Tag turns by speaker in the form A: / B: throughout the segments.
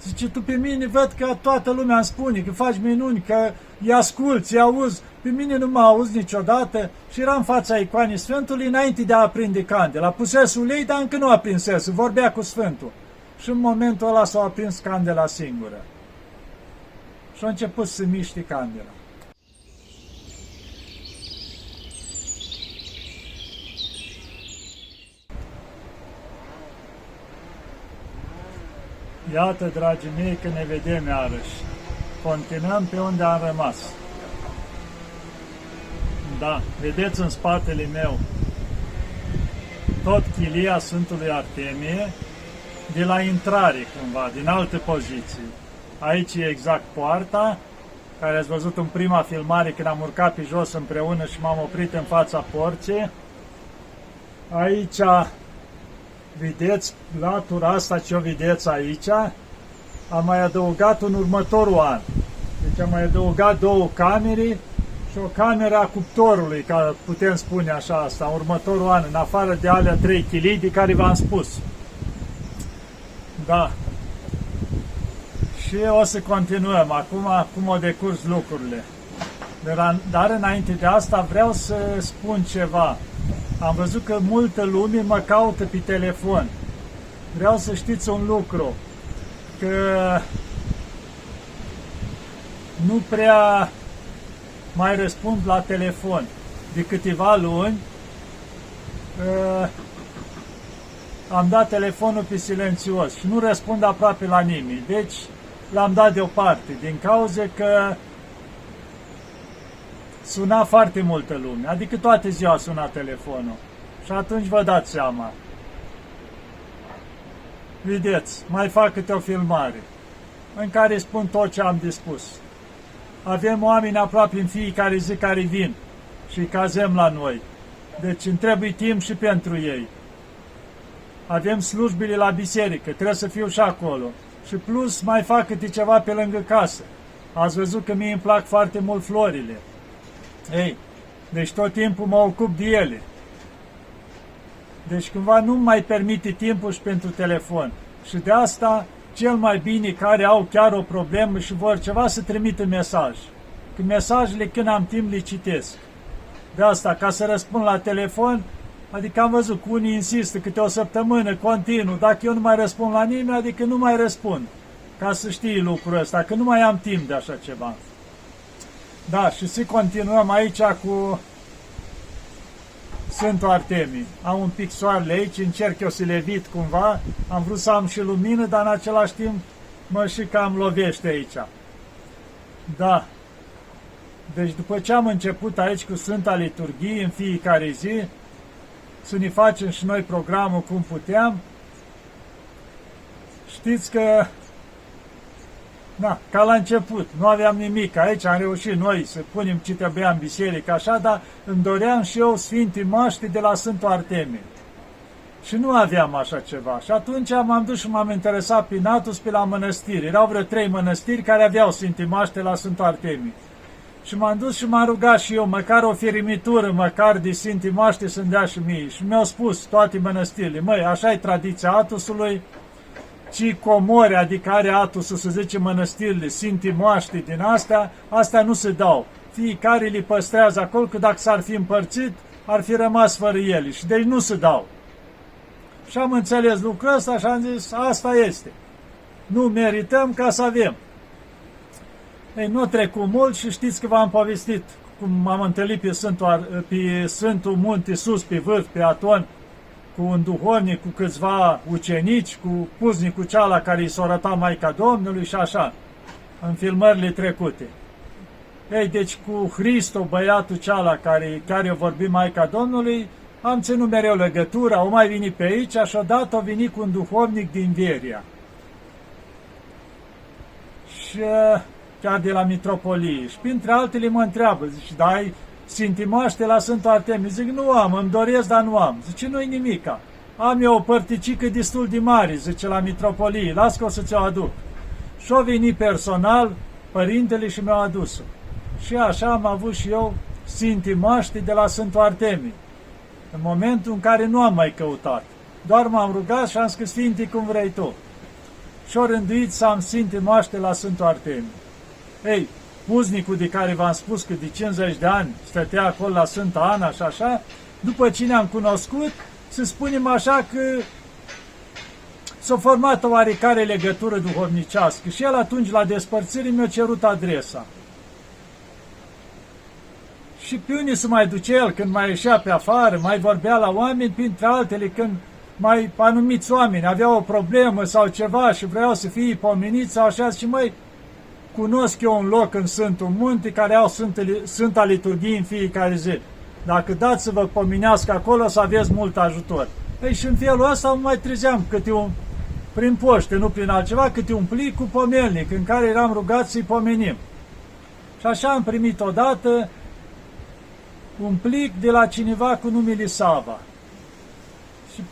A: Zice, tu pe mine văd că toată lumea îmi spune că faci minuni, că îi asculți, îi auzi. Pe mine nu mă auzi niciodată. Și era în fața icoanei Sfântului înainte de a aprinde candela. Pusese ulei, dar încă nu aprinsese, vorbea cu Sfântul. Și în momentul ăla s-a aprins candela singură. Și a început să miște candela. Iată, dragii mei, că ne vedem iarăși. Continuăm pe unde am rămas. Da, vedeți în spatele meu tot chilia Sfântului Artemie, de la intrare cumva, din alte poziții. Aici e exact poarta, care ați văzut în prima filmare când am urcat pe jos împreună și m-am oprit în fața porții. Aici, vedeți, latura asta ce o vedeți aici, am mai adăugat în următorul an. Deci am mai adăugat 2 camere și o cameră a cuptorului, ca putem spune așa asta, în următorul an, în afară de alea 3 chilii de care v-am spus. Da. Și o să continuăm acum cum au decurs lucrurile. Dar înainte de asta vreau să spun ceva. Am văzut că multă lume mă caută pe telefon. Vreau să știți un lucru, că nu prea mai răspund la telefon. De câteva luni am dat telefonul pe silențios și nu răspund aproape la nimeni. Deci l-am dat deoparte, din cauza că suna foarte multă lume, adică toată ziua suna telefonul. Și atunci vă dați seama. Vedeți, mai fac câte o filmare în care spun tot ce am de spus. Avem oameni aproape în fiecare zi care vin și îi cazem la noi. Deci îmi trebuie timp și pentru ei. Avem slujbile la biserică, trebuie să fiu și acolo. Și plus mai fac câte ceva pe lângă casă. Ați văzut că mie îmi plac foarte mult florile. Ei, deci tot timpul mă ocup de ele. Deci cumva nu mai permite timpul și pentru telefon. Și de asta, cel mai bine care au chiar o problemă și vor ceva să trimită mesaj. Că mesajele când am timp le citesc. De asta, ca să răspund la telefon, adică am văzut că unii insistă câte o săptămână, continuu, dacă eu nu mai răspund la nimeni, adică nu mai răspund. Ca să știi lucrul ăsta, că nu mai am timp de așa ceva. Da, și să continuăm aici cu Sfântul Artemie. Am un pic soarele aici, încerc eu să le evit cumva, am vrut să am și lumină, dar în același timp mă și cam lovește aici. Da. Deci după ce am început aici cu Sfânta Liturghie în fiecare zi, să ne facem și noi programul cum puteam, știți că ca la început, nu aveam nimic. Aici am reușit noi să punem ce trebuia în biserică, așa, dar îmi doream și eu Sfinții Maște de la Sfântul Artemie. Și nu aveam așa ceva. Și atunci m-am dus și m-am interesat pe Atos, pe la mănăstiri. Erau vreo 3 mănăstiri care aveau Sfinții Maște la Sfântul Artemie. Și m-am dus și m-am rugat și eu, măcar o firimitură, măcar de Sfinții Maște să-mi dea și mie. Și mi-au spus toate mănăstirile, măi, așa e tradiția Atosului, ci comori, adică are Atosul, să zice, mănăstirile, Sfinții Moaște din astea nu se dau. Fiecare le păstrează acolo, că dacă s-ar fi împărțit, ar fi rămas fără ele. Și deci nu se dau. Și am înțeles lucrul ăsta și am zis, asta este. Nu merităm ca să avem. Ei, nu trecut mult și știți că v-am povestit cum m-am întâlnit pe Sfântul Munte sus, pe vârf, pe Aton, cu un duhovnic, cu câțiva ucenici, cu puznicul ceala care i s-a arătat Maica Domnului și așa, în filmările trecute. Ei, deci cu Hristo, băiatul ceala care i-a vorbit Maica Domnului, am ținut mereu legătura, au mai venit pe aici și odată a venit cu un duhovnic din Veria. Și chiar de la mitropolie. Și printre altele mă întreabă, zice, da, ai Sfinții Maște la Sfântul Artemie? Zic, nu am, îmi doresc, dar nu am. Zice, nu-i nimica. Am eu o părticică destul de mare, zice, la mitropolie, las că o să ți-o aduc. Și-o venit personal, părintele, și mi-au adus-o. Și așa am avut și eu Sfinții Maște de la Sfântul Artemie. În momentul în care nu am mai căutat. Doar m-am rugat și am scris Sfinții cum vrei tu. și-o rânduit să am Sfinte Moaște la Sfântul Artemiu. Ei, puznicul de care v-am spus că de 50 de ani stătea acolo la Sfânta Ana și așa, după ce ne-am cunoscut, să spunem așa că s-a format o oarecare legătură duhovnicească și el atunci la despărțire mi-a cerut adresa. Și pe unde se mai duce el, când mai ieșea pe afară, mai vorbea la oameni, printre altele când mai anumiți oameni aveau o problemă sau ceva și vreau să fie pomeniți sau așa, și măi, cunosc eu un loc în Sfântul Munte care au Sfânta Liturghie în fiecare zi. Dacă dați să vă pomenească acolo, să aveți mult ajutor. Ei, și în felul ăsta mai trezeam câte un, prin poște, nu prin altceva, câte un plic cu pomelnic în care eram rugat să-i pomenim. Și așa am primit odată un plic de la cineva cu numele Sava. Și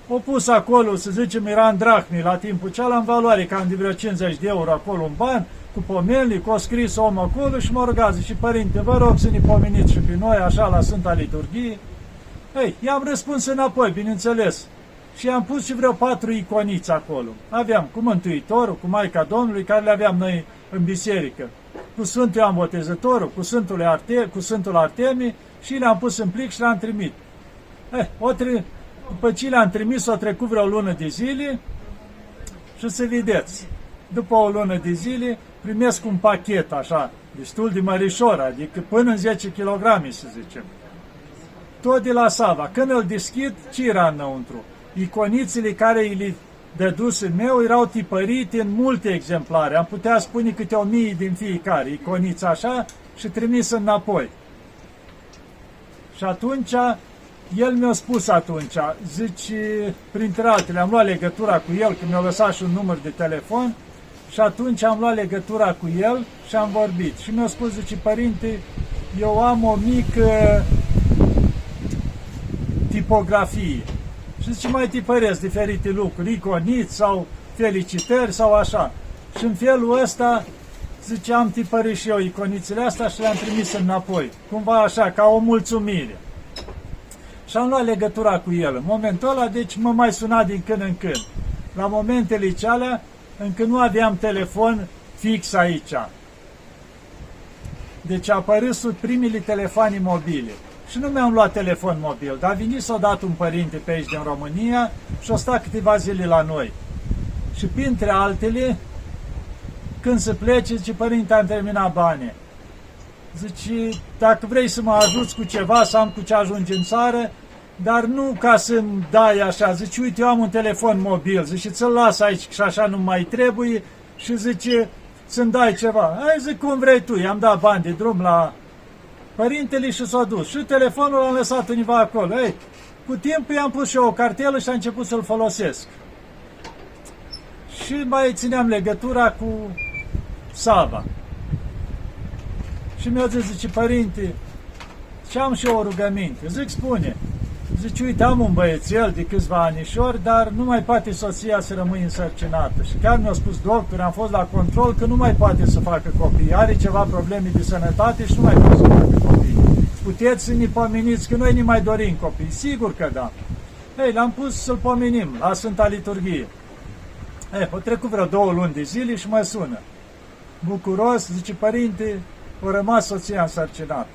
A: o pus acolo, să zicem, era în drahmi la timpul cealaltă, în valoare cam de vreo 50 de euro acolo în bani, cu pomelnic, o scris om acolo și mă ruga, zice, părinte, vă rog să ne pomeniți și pe noi, așa, la Sfânta Liturghie. Ei, i-am răspuns înapoi, bineînțeles. Și am pus și vreo 4 iconiți acolo. Aveam cu Mântuitorul, cu Maica Domnului, care le aveam noi în biserică, cu Sfântul Ioan Botezătorul, cu Sfântul Artemii, și le-am pus în plic și le-am trimis. După ce le-am trimis, o trecut vreo lună de zile și să vedeți, după o lună de zile, primesc un pachet așa, destul de mărișor, adică până în 10 kg, să zicem. Tot de la Sava. Când îl deschid, ce era înăuntru? Iconițele care îi dăduse meu erau tipărite în multe exemplare. Am putea spune câte 1000 din fiecare, iconiță așa, și trimis înapoi. Și atunci, el mi-a spus atunci, zice, printre altele, am luat legătura cu el, că mi-a lăsat și un număr de telefon, și atunci am luat legătura cu el și am vorbit. Și mi-a spus, zice, părinte, eu am o mică tipografie. Și zice, mai tipăresc diferite lucruri, iconiți sau felicitări sau așa. Și în felul ăsta, zice, am tipărit și eu iconițele astea și le-am trimis înapoi. Cumva așa, ca o mulțumire. Și am luat legătura cu el. În momentul ăla, deci mă mai suna din când în când. La momentele cealea, încă nu aveam telefon fix aici. Deci a apărut sub primele telefoane mobile. Și nu mi-am luat telefon mobil, dar a venit s-o dat un părinte pe aici din România și o sta câteva zile la noi. Și printre altele, când se plece, zice, părinte, am terminat banii. Zice, dacă vrei să mă ajuți cu ceva, să am cu ce ajunge în țară, dar nu ca să-mi dai așa. Zice, uite, eu am un telefon mobil, zice, ți-l las aici și așa nu mai trebuie, și zice, să-mi dai ceva. Hai, zic, cum vrei tu, i-am dat bani de drum la părintele și s-a dus. Și telefonul l-am lăsat undeva acolo. Ei, cu timpul i-am pus și eu o cartelă și am început să-l folosesc. Și mai țineam legătura cu Sava. Și mi-a zis, zice, părinte, și am și eu o rugăminte. Zic, spune. Zice, uite, am un băiețel de câțiva anișori, dar nu mai poate soția să rămâi însărcinată. Și chiar mi-a spus doctor, am fost la control, că nu mai poate să facă copii. Are ceva probleme de sănătate și nu mai poate să facă copii. Puteți să ne pomeniți, că noi ne mai dorim copii. Sigur că da. Ei, l-am pus să-l pomenim la Sfânta Liturghie. Ei, au trecut vreo 2 luni de zile și mă sună. Bucuros, zice, părinte, a rămas soția însărcinată.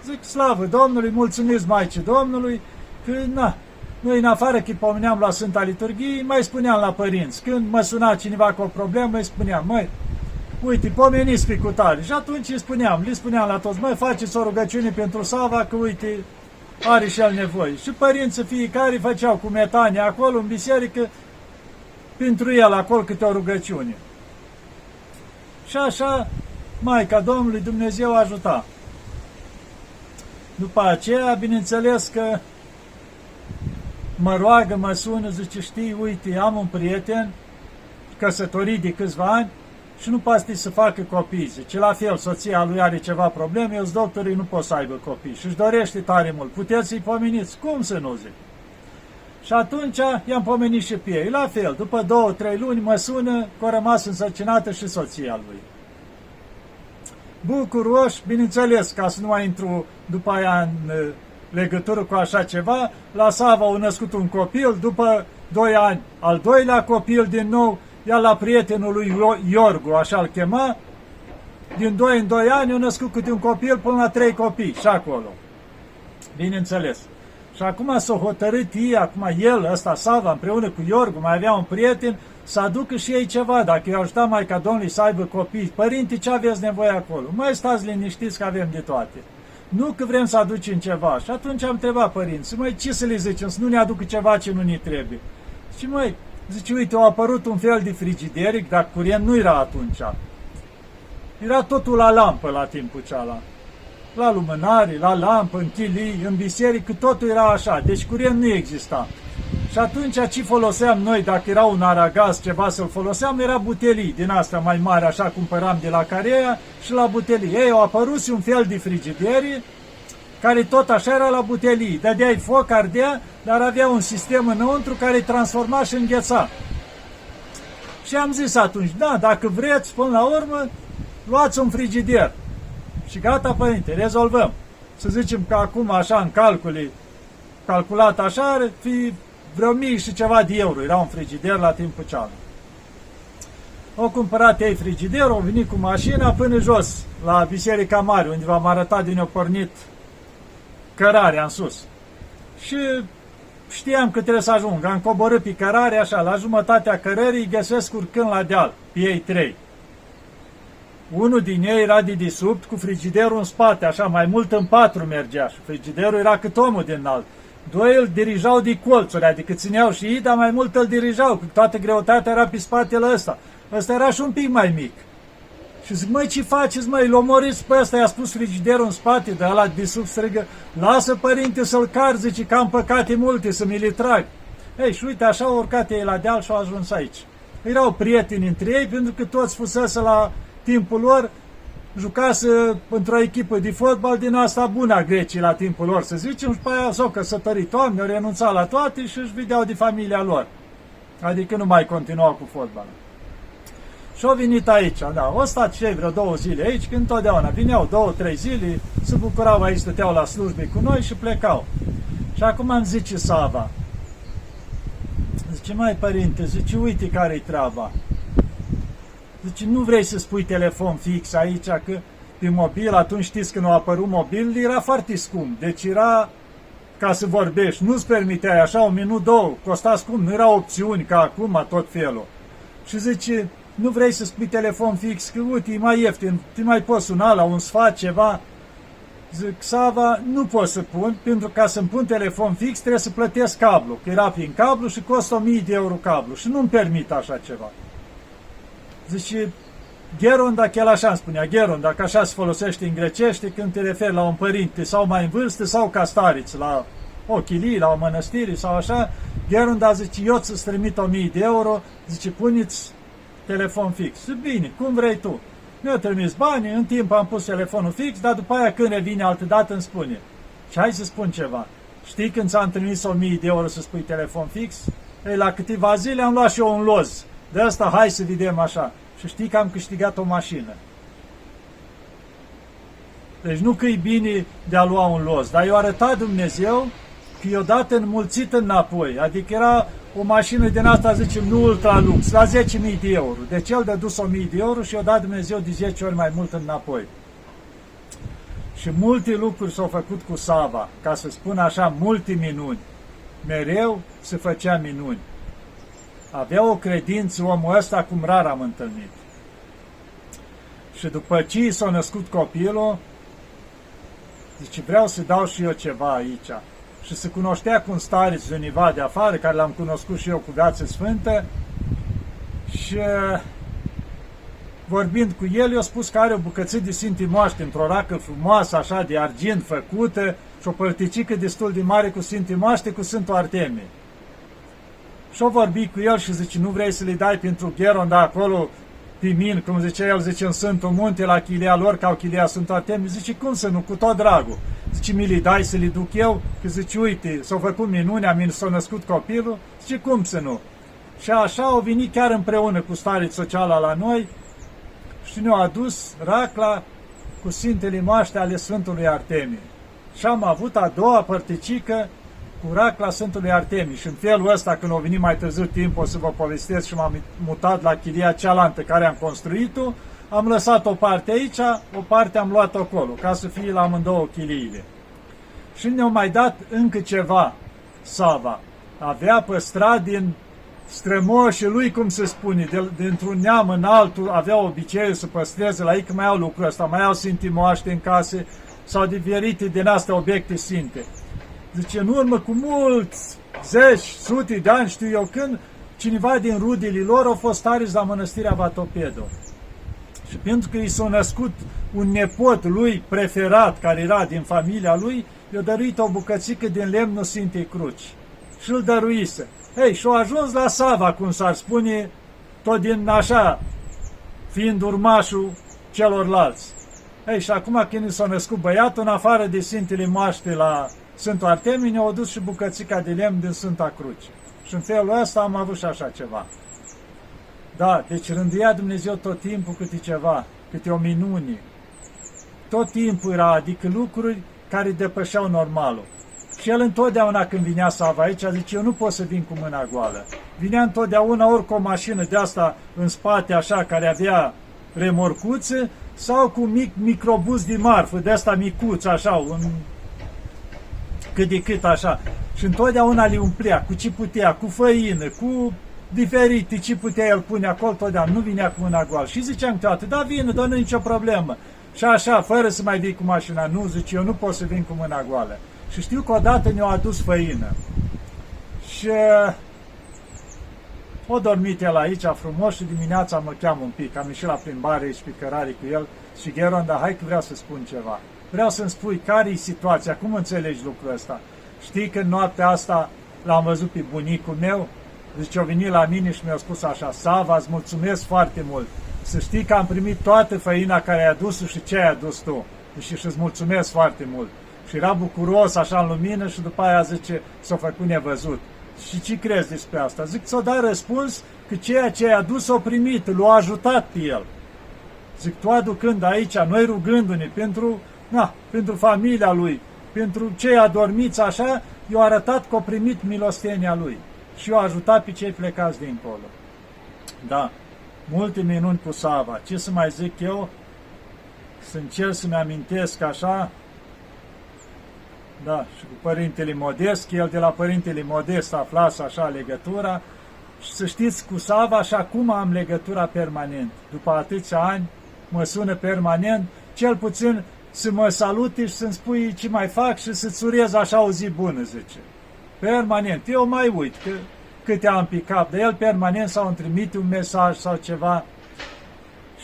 A: Zic, slavă Domnului, mulțumiți Maicii Domnului, că, na, noi în afară că pomeneam la Sfânta Liturghie, mai spuneam la părinți. Când mă suna cineva cu o problemă, îi spuneam, măi, uite, pomeniți pe cutare. Și atunci le spuneam la toți, măi, faceți o rugăciune pentru Sava, că, uite, are și el nevoie. Și părinții fiecare făceau cu metanie acolo, în biserică, pentru el acolo câte o rugăciune. Și așa, Maica Domnului, Dumnezeu ajuta. După aceea, bineînțeles că mă roagă, mă sună, zice, știi, uite, am un prieten căsătorit de câțiva ani și nu poate să facă copii. Zice, la fel, soția lui are ceva probleme, eu sunt doctorii, nu pot să aibă copii și își dorește tare mult. Puteți să-i pomeniți? Cum să nu zic? Și atunci i-am pomenit și pe ei. La fel, după 2-3 luni mă sună că a rămas însărcinată și soția lui. Bucuroși, bineînțeles, ca să nu mai intru după aia în legătură cu așa ceva, la Sava au născut un copil, după 2 ani al doilea copil din nou, ia la prietenul lui Iorgu, așa-l chema, din 2 în 2 ani a născut câte un copil până la 3 copii, și acolo. Bineînțeles. Și acum s-a hotărât ei, acum el, ăsta Sava, împreună cu Iorgu, mai avea un prieten, să aducă și ei ceva, dacă i-au ajutat Maica Domnului să aibă copii. Părinții, ce aveți nevoie acolo? Mai stați liniștiți că avem de toate. Nu că vrem să aducem ceva. Și atunci am întrebat părinții, măi, ce să le zicem, să nu ne aducă ceva ce nu ne trebuie. Și măi, zice, uite, a apărut un fel de frigideric, dar curent nu era atunci. Era totul la lampă la timpul cealaltă. La lumânare, la lampă, în chilii, în biserică, totul era așa, deci curent nu exista. Și atunci ce foloseam noi, dacă era un aragaz, ceva să-l foloseam, era butelii din astea mai mari, așa cumpăram de la Carea și la butelii. Ei, au apărut un fel de frigideri, care tot așa era la butelii. Dădeai foc, ardea, dar avea un sistem înăuntru care transforma și îngheța. Și am zis atunci, da, dacă vreți, până la urmă, luați un frigider. Și gata, părinte, rezolvăm. Să zicem că acum, așa, în calculat așa, ar fi vreo 1000 și ceva de euro. Era un frigider la timpul cealaltă. Au cumpărat ei frigiderul, au venit cu mașina până jos, la Biserica Mare, unde v-am arătat din ne-a pornit cărarea în sus. Și știam că trebuie să ajung. Am coborât pe cărare, așa, la jumătatea cărării, găsesc urcând la deal, pe ei 3. Unul din ei era de desubt cu frigiderul în spate, așa, mai mult în 4 mergea și frigiderul era cât omul din înalt. 2 îl dirijau de colțuri, adică țineau și ei, dar mai mult îl dirijau, că toată greutatea era pe spatele ăsta. Ăsta era și un pic mai mic. Și zic, măi, ce faceți, măi, îl omoriți pe ăsta, i-a spus frigiderul în spate, de ăla de sub strigă, lasă, părinte, să-l car, zice, că am păcate multe, să mi le trag. Ei, și uite, așa au urcat ei la deal și au ajuns aici. Erau prieteni între ei, pentru că toți fusese la timpul lor, jucase într-o echipă de fotbal din asta bună a Greciei la timpul lor, să zicem, și pe aia s-au căsătorit oameni, au renunțat la toate și își vedeau de familia lor. Adică nu mai continuau cu fotbalul. Și au venit aici, da, au stat și ei vreo 2 zile aici, când întotdeauna vineau 2-3 zile, se bucurau aici, stăteau la slujbe cu noi și plecau. Și acum îmi zice Sava, zice, mai părinte, zice, uite care-i treaba. Zice, nu vrei să spui telefon fix aici, că pe mobil, atunci știți când a apărut mobil, era foarte scump. Deci era, ca să vorbești, nu-ți permiteai așa, 1 minut, 2, costa scump, nu erau opțiuni ca acum, tot felul. Și zice, nu vrei să spui telefon fix, că uite, e mai ieftin, te mai poți suna la un sfat, ceva. Zic, Sava, nu pot să pun, pentru ca să-mi pun telefon fix trebuie să plătesc cablu, că era prin cablu și costă 1000 de euro cablu și nu-mi permit așa ceva. Zice, Gheron, dacă el așa îmi spunea, Gheron, dacă așa se folosește în grecește când te referi la un părinte sau mai în vârstă sau ca stariți, la o chilie, la o mănăstire sau așa, Gheron, dar zice, eu ți-ți trimit 1000 de euro, zice, puneți telefon fix. Zice, bine, cum vrei tu. Mi-au trimis banii, în timp am pus telefonul fix, dar după aia când revine altădată îmi spune. Și hai să spun ceva. Știi când ți-am trimis 1000 de euro să spui telefon fix? Ei, la câteva zile am luat și eu un loz. De asta hai să vedem așa. Și știi că am câștigat o mașină. Deci nu că e bine de a lua un loz, dar i-a arătat Dumnezeu că i-a dat înmulțit înapoi. Adică era o mașină din asta, zicem, nu ultra lux, la 10.000 de euro. Deci el de dus 1.000 de euro și i-a dat Dumnezeu de 10 ori mai mult înapoi. Și multe lucruri s-au făcut cu Sava, ca să spun așa, multe minuni. Mereu se făcea minuni. Avea o credință omul ăsta cum rar am întâlnit. Și după ce s-a născut copilul, zice, vreau să dau și eu ceva aici. Și se cunoștea cu un stareț de univa de afară, care l-am cunoscut și eu cu viață sfântă, și vorbind cu el, i-a spus că are o bucățică de Sfinte Moaște într-o racă frumoasă, așa, de argint făcută, și o părticică destul de mare cu Sfinte Moaște, cu Sfântul Artemie. Și-o vorbi cu el și zice, nu vrei să le dai pentru Gheron, dar acolo, pe mine, cum zicea el, zice, în Sfântul Munte, la chilia lor, ca o chilia Sfântul Artemie, zice, cum să nu, cu tot dragul. Zice, mi le dai să le duc eu? Că zice, uite, s-au făcut minunea, s-a născut copilul, zice, cum să nu? Și așa au venit chiar împreună cu stareț sociala la noi și ne-au adus racla cu Sfintele Moaște ale Sfântului Artemie. Și am avut a doua părticică racla Sfântului Artemii și în felul ăsta, când o venit mai târziu timp, o să vă povestesc și m-am mutat la chilia cealaltă care am construit-o, am lăsat o parte aici, o parte am luat acolo, ca să fie la amândouă chiliile. Și ne-au mai dat încă ceva, Sava. Avea păstrat din strămoșii lui, cum se spune, dintr-un neam în altul, avea obiceiul să păstreze la ei, că mai au lucrul ăsta, mai au sfinții moaște în case, sau diferite din astea obiecte sfinte. Zice, în urmă cu mulți, zeci, sute de ani, știu eu când, cineva din rudele lor au fost tari la mănăstirea Vatopedo. Și pentru că i s-a născut un nepot lui preferat, care era din familia lui, i-a dăruit o bucățică din lemnul Sfintei Cruci. Și îl dăruise. Ei, și-a ajuns la Sava, cum s-ar spune, tot din așa, fiind urmașul celorlalți. Ei, și acum când s-a născut băiatul, în afară de Sfintele Moaște la Sfântul Artemii, ne-au adus și bucățica de lemn din Sfânta Cruce. Și în felul ăsta am avut și așa ceva. Da, deci rânduia Dumnezeu tot timpul câte ceva, câte o minune. Tot timpul era, adică lucruri care depășeau normalul. Și el întotdeauna când vinea Sava aici, zice, eu nu pot să vin cu mâna goală. Vinea întotdeauna ori cu o mașină de asta în spate, așa, care avea remorcuță, sau cu un microbus de marfă, de asta micuț, așa, un cât de cât așa. Și întotdeauna le umplea, cu ce putea, cu făină, cu diferite, ce putea el pune acolo, totdeauna, nu vinea cu mâna goală. Și ziceam câteodată, da, vină, dar nu nicio problemă. Și așa, fără să mai vii cu mașina, nu, zice, eu nu pot să vin cu mâna goală. Și știu că odată ne-au adus făină. Și o dormit el aici frumos și dimineața mă cheamă un pic. Am ieșit la plimbare și pe cărare cu el și Gheron, dar hai că vreau să spun ceva. Vreau să-mi spui care e situația, cum înțelegi lucrul ăsta? Știi că în noaptea asta l-am văzut pe bunicul meu? Zice, au venit la mine și mi-a spus așa, Sava, îți mulțumesc foarte mult. Să știi că am primit toată făina care ai adus-o și ce ai adus tu. Și îți mulțumesc foarte mult. Și era bucuros așa în lumină și după aia zice, s-a făcut nevăzut. Și ce crezi despre asta? Zic, ți-o dat răspuns că ceea ce ai adus o primit, l-a ajutat pe el. Zic, tu aducând aici, noi rugându-ne pentru familia lui, pentru cei adormiți așa, i-a arătat că a primit milostenia lui și i-a ajutat pe cei plecați dincolo. Da, multe minuni cu Sava. Ce să mai zic eu? Să încerc să-mi amintesc așa. Da, și cu Părintele Modest, el de la Părintele Modest aflase așa legătura. Și să știți, cu Sava și acum am legătura permanent. După atâția ani, mă sună permanent, cel puțin să mă salute și să-mi spui ce mai fac și să-ți urez așa o zi bună, zice. Permanent. Eu mai uit câte am pe cap, de el permanent sau îmi trimite un mesaj sau ceva.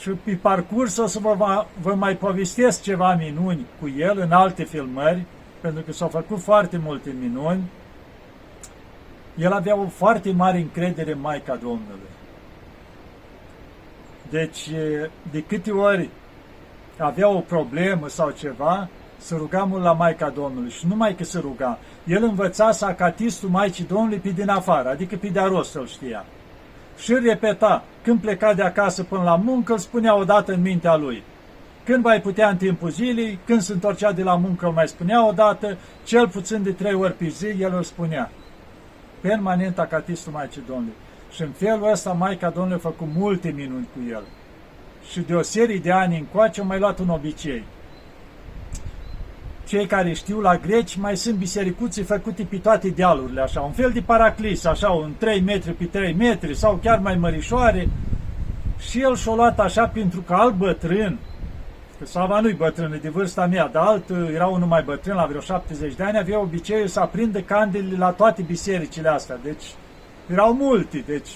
A: Și pe parcurs o să vă mai povestesc ceva minuni cu el în alte filmări, pentru că s-au făcut foarte multe minuni. El avea o foarte mare încredere în Maica Domnului. Deci, de câte ori avea o problemă sau ceva, se ruga mult la Maica Domnului. Și numai că se ruga, el învăța sacatistul Maicii Domnului pe din afară, adică pe de-a rost îl știa. Și îl repeta, când pleca de acasă până la muncă, îl spunea odată în mintea lui. Când mai putea în timpul zilei, când se întorcea de la muncă, îl mai spunea odată, cel puțin de 3 ori pe zi, el îl spunea. Permanent acatistul Maicii Domnului. Și în felul ăsta Maica Domnului a făcut multe minuni cu el. Și de o serie de ani încoace au mai luat un obicei. Cei care știu, la greci mai sunt bisericuțe făcute pe toate dealurile, așa, un fel de paraclis, așa, un 3 metri pe 3 metri, sau chiar mai mărișoare. Și el și-o luat așa pentru că alt bătrân, că Sava nu-i bătrân, de vârsta mea, dar altul era unul mai bătrân, la vreo 70 de ani, avea obiceiul să aprindă candelele la toate bisericile astea. Deci, erau multe, deci,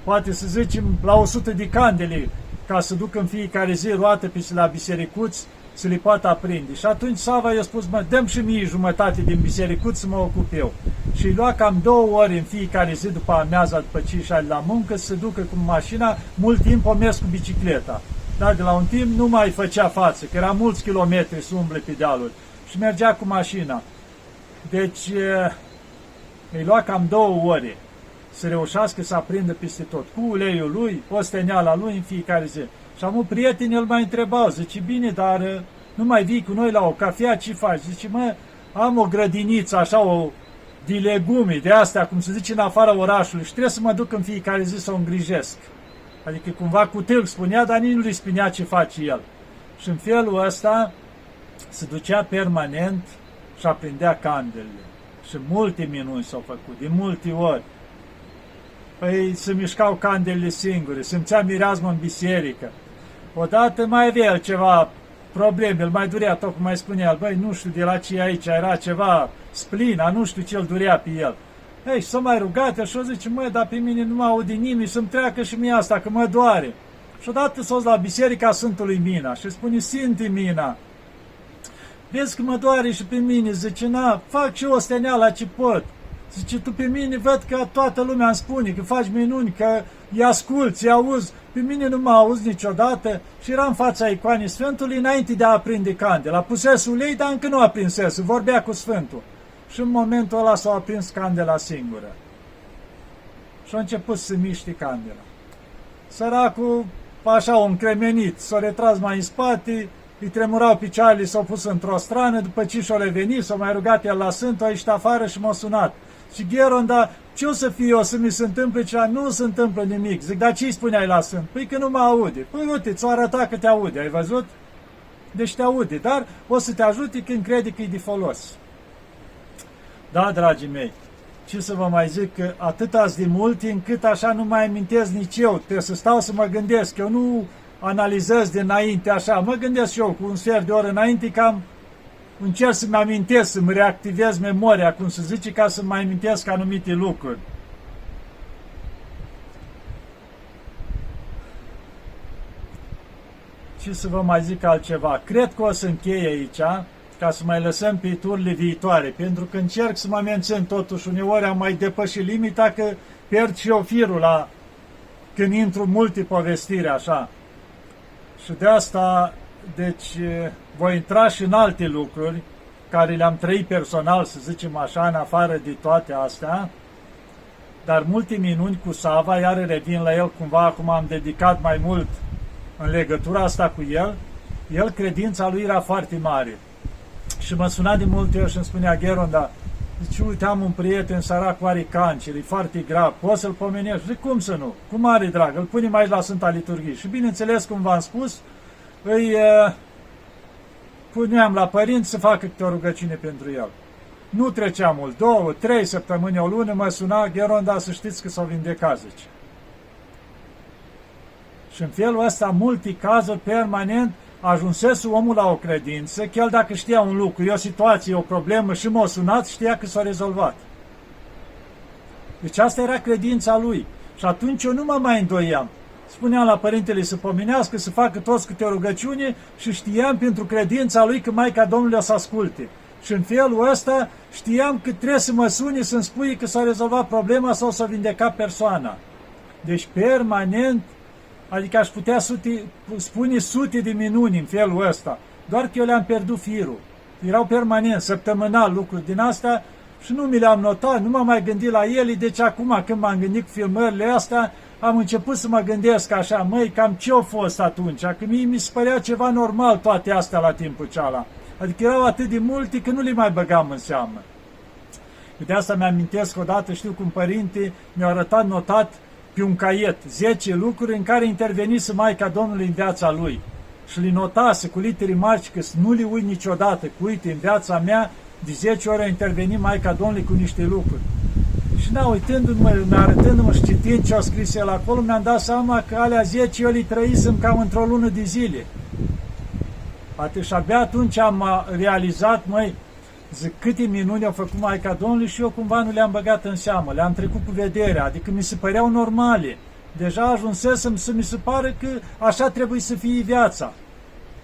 A: poate să zicem, la 100 de candele, ca să ducă în fiecare zi roată pe la bisericuți, să le poată aprinde. Și atunci Sava i-a spus, mă, dăm și mie jumătate din bisericuți să mă ocup eu. Și îi lua cam 2 ori în fiecare zi după amiaza, după ce ieșea la muncă, să se ducă cu mașina, mult timp o mers cu bicicleta. Dar de la un timp nu mai făcea față, că era mulți kilometri să umble pe dealuri. Și mergea cu mașina. Deci îi lua cam 2 ore să reușească să aprindă peste tot. Cu uleiul lui, osteneala lui în fiecare zi. Și am un prieten, el m-a întrebat, zice, bine, dar nu mai vii cu noi la o cafea, ce faci? Zice, mă, am o grădiniță, așa, de legume, de astea, cum se zice, în afara orașului și trebuie să mă duc în fiecare zi să o îngrijesc. Adică cumva cu tâlc spunea, dar nici nu-i spunea ce face el. Și în felul ăsta se ducea permanent și aprindea candelele. Și multe minuni s-au făcut, de multe ori. Păi se mișcau candelele singure, simțea mireazmă în biserică. Odată mai avea el ceva probleme, îl mai durea, tot cum mai spunea el, băi, nu știu de la ce aici, era ceva splina, nu știu ce îl durea pe el. Ei, și s-a mai rugat el și o zice, măi, dar pe mine nu mă aude nimeni, să-mi treacă și mie asta, că mă doare. Și odată s-a dus la biserica Sfântului Mina și spune, Sfinte Mina, vezi că mă doare și pe mine, zice, na, fac și eu o steneală ce pot. Zice, tu pe mine văd că toată lumea îmi spune că faci minuni, că îi asculți, îi auzi, pe mine nu mă auzi niciodată și era în fața icoanei Sfântului înainte de a aprinde candela. Pusese ulei, dar încă nu aprinsese, vorbea cu Sfântul. Și în momentul ăla s-a aprins candela singură. Și a început să miște candela. Săracul, așa, un cremenit, s-a retras mai în spate, îi tremurau picioarele, s-au pus într-o strană, după ce și-o revenit, s-a mai rugat el la Sfântul, a ieșit afară și m-a sunat. Și Gheron, dar ce o să fie eu să mi se întâmple ceva? Nu se întâmplă nimic. Zic, dar ce îi spuneai la Sfânt? Păi că nu mă aude. Păi uite, ți-o arăta că te aude, ai văzut? Deci te aude, dar o să te ajute când crede că e de folos. Da, dragii mei, ce să vă mai zic, că atâta de multe încât așa nu mai amintesc nici eu. Trebuie să stau să mă gândesc. Eu nu analizez dinainte așa. Mă gândesc și eu cu un sfert de oră înainte cam încerc să-mi amintesc, să-mi reactivez memoria, cum se zice, ca să mai amintesc anumite lucruri. Ce să vă mai zic altceva? Cred că o să închei aici, ca să mai lăsăm pe turile viitoare, pentru că încerc să mă mențin totuși, uneori am mai depășit limita, că pierd și eu firul la când intru multe povestiri așa. Și de asta, deci, voi intra și în alte lucruri care le-am trăit personal, să zicem așa, în afară de toate astea, dar multe minuni cu Sava, iar revin la el cumva, acum am dedicat mai mult în legătura asta cu el, credința lui era foarte mare. Și mă suna de multe ori și îmi spunea, Gheron, dar zice, uite, am un prieten sărac cu are cancer, e foarte grav, poți să-l pomenești? Zic, cum să nu? Cu mare drag, îl punem aici la Sfânta Liturghie. Și bineînțeles, cum v-am spus, îi puneam la părinți să facă câte o rugăciune pentru el. Nu trecea mult, 2, 3 săptămâni, o lună, mă suna, Gheron, dar să știți că s-au vindecat, zice. Și în felul ăsta, multe cazuri, permanent, ajunsese omul la o credință, chiar dacă știa un lucru, e o situație, e o problemă și m-a sunat, știa că s-a rezolvat. Deci asta era credința lui. Și atunci eu nu mă mai îndoiam. Spuneam la părintele să pomenească, să facă toți câte o rugăciune și știam pentru credința lui că Maica Domnului o să asculte. Și în felul ăsta știam că trebuie să mă suni să-mi spui că s-a rezolvat problema sau s-a vindecat persoana. Deci permanent, adică aș putea spune sute de minuni în felul ăsta, doar că eu le-am pierdut firul. Erau permanent, săptămânal lucruri din asta și nu mi le-am notat, nu m-am mai gândit la ele, deci acum când m-am gândit cu filmările astea, am început să mă gândesc așa, măi, cam ce-a fost atunci, că mie mi se părea ceva normal toate astea la timpul ceala. Adică erau atât de multe că nu le mai băgam în seamă. De asta mi-amintesc odată, știu cum părinte mi-a arătat notat pe un caiet 10 lucruri în care intervenise Maica Domnului în viața lui. Și le notase cu litere mari că nu le uit niciodată, că uite, în viața mea de 10 ori a intervenit Maica Domnului cu niște lucruri. Și da, uitându-mă, arătându-mă și citind ce a scris el acolo, mi-am dat seama că alea 10 eu le trăisem cam într-o lună de zile. Poate și abia atunci am realizat, măi, zic, câte minuni au făcut Maica Domnului și eu cumva nu le-am băgat în seamă, le-am trecut cu vederea, adică mi se păreau normale. Deja ajunsesem să mi se pare că așa trebuie să fie viața.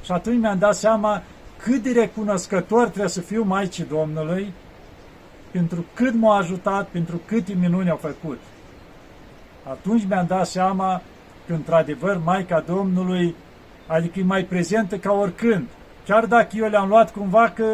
A: Și atunci mi-am dat seama cât de recunoscător trebuie să fiu Maicii Domnului pentru cât m-a ajutat, pentru câte minuni au făcut. Atunci mi-am dat seama că, într-adevăr, Maica Domnului, adică e mai prezentă ca oricând. Chiar dacă eu le-am luat cumva că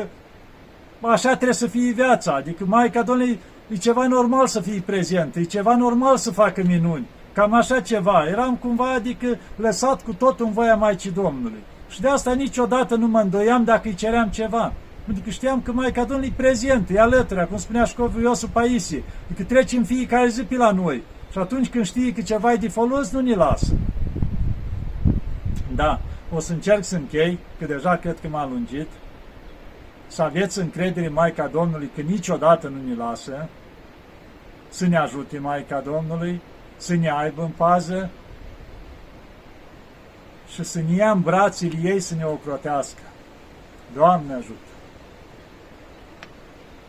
A: așa trebuie să fie viața, adică Maica Domnului e ceva normal să fie prezentă, e ceva normal să facă minuni. Cam așa ceva. Eram cumva, adică, lăsat cu totul în voia Maicii Domnului. Și de asta niciodată nu mă îndoiam dacă îi ceream ceva. Pentru că știam că Maica Domnului e prezent, e alături, cum spunea Școvul Iosu Paisie, că trece în fiecare zi pe la noi. Și atunci când știe că ceva e de folos, nu ne lasă. Da, o să încerc să închei, că deja cred că m-a lungit. Să aveți încredere în Maica Domnului că niciodată nu ne lasă, să ne ajute Maica Domnului, să ne aibă în pază și să ne ia în brațele ei să ne ocrotească. Doamne ajută!